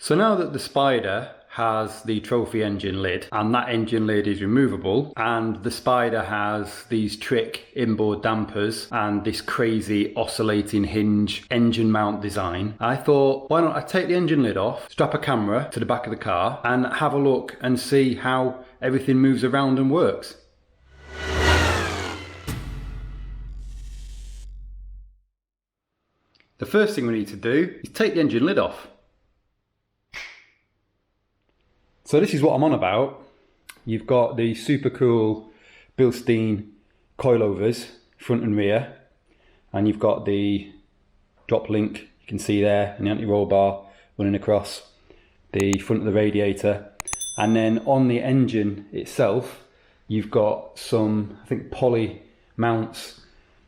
So now that the Spider has the trophy engine lid, and that engine lid is removable, and the Spider has these trick inboard dampers and this crazy oscillating hinge engine mount design, I thought, why don't I take the engine lid off, strap a camera to the back of the car and have a look and see how everything moves around and works. The first thing we need to do is take the engine lid off. So this is what I'm on about. You've got the super cool Bilstein coilovers, front and rear, and you've got the drop link, you can see there, and the anti-roll bar running across the front of the radiator. And then on the engine itself, you've got some, I think, poly mounts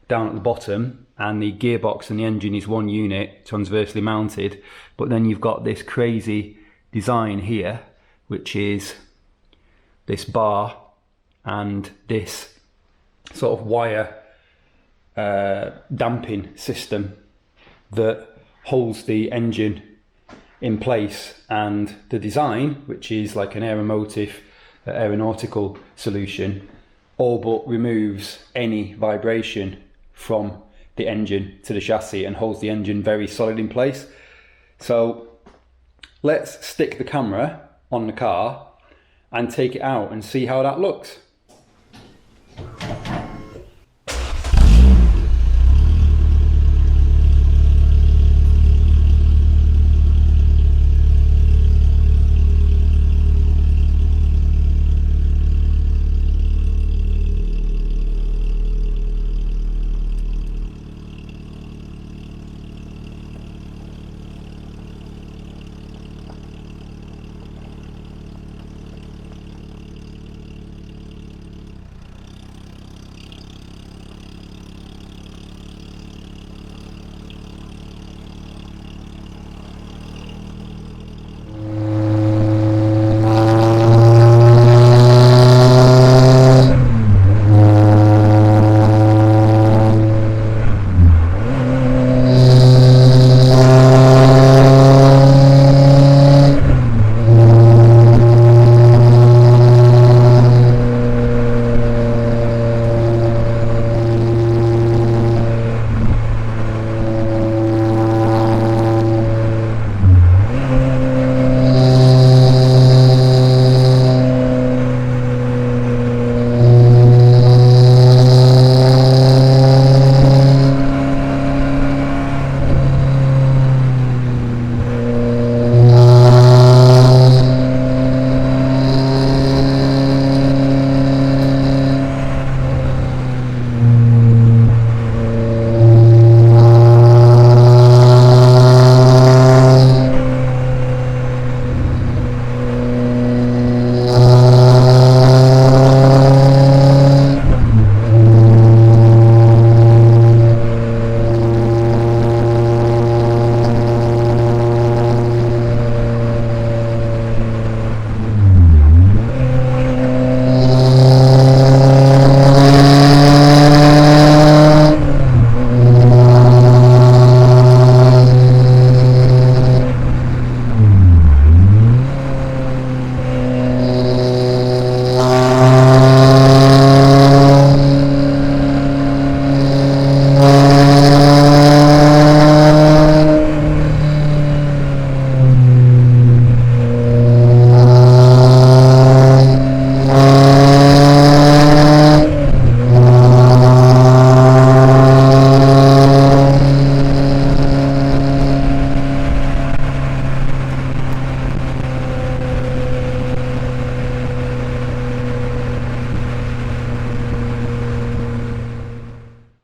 down at the bottom, and the gearbox and the engine is one unit, transversely mounted. But then you've got this crazy design here, which is this bar and this sort of wire damping system that holds the engine in place. And the design, which is like an aeronautical solution, all but removes any vibration from the engine to the chassis and holds the engine very solid in place. So let's stick the camera on the car and take it out and see how that looks.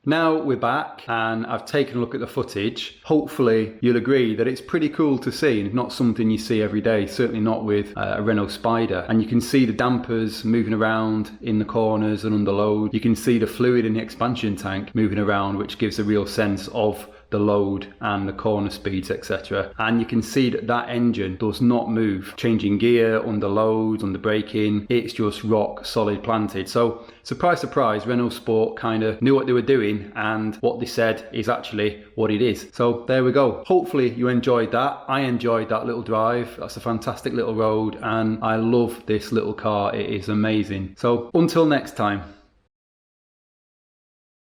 Now we're back and I've taken a look at the footage. Hopefully you'll agree that it's pretty cool to see and not something you see every day, certainly not with a Renault Spider. And you can see the dampers moving around in the corners and under load. You can see the fluid in the expansion tank moving around, which gives a real sense of the load and the corner speeds, etc. And you can see that that engine does not move. Changing gear, under loads, under braking, it's just rock solid planted. So surprise, surprise, Renault Sport kind of knew what they were doing, and what they said is actually what it is. So there we go. Hopefully you enjoyed that. I enjoyed that little drive. That's a fantastic little road, and I love this little car. It is amazing. So until next time.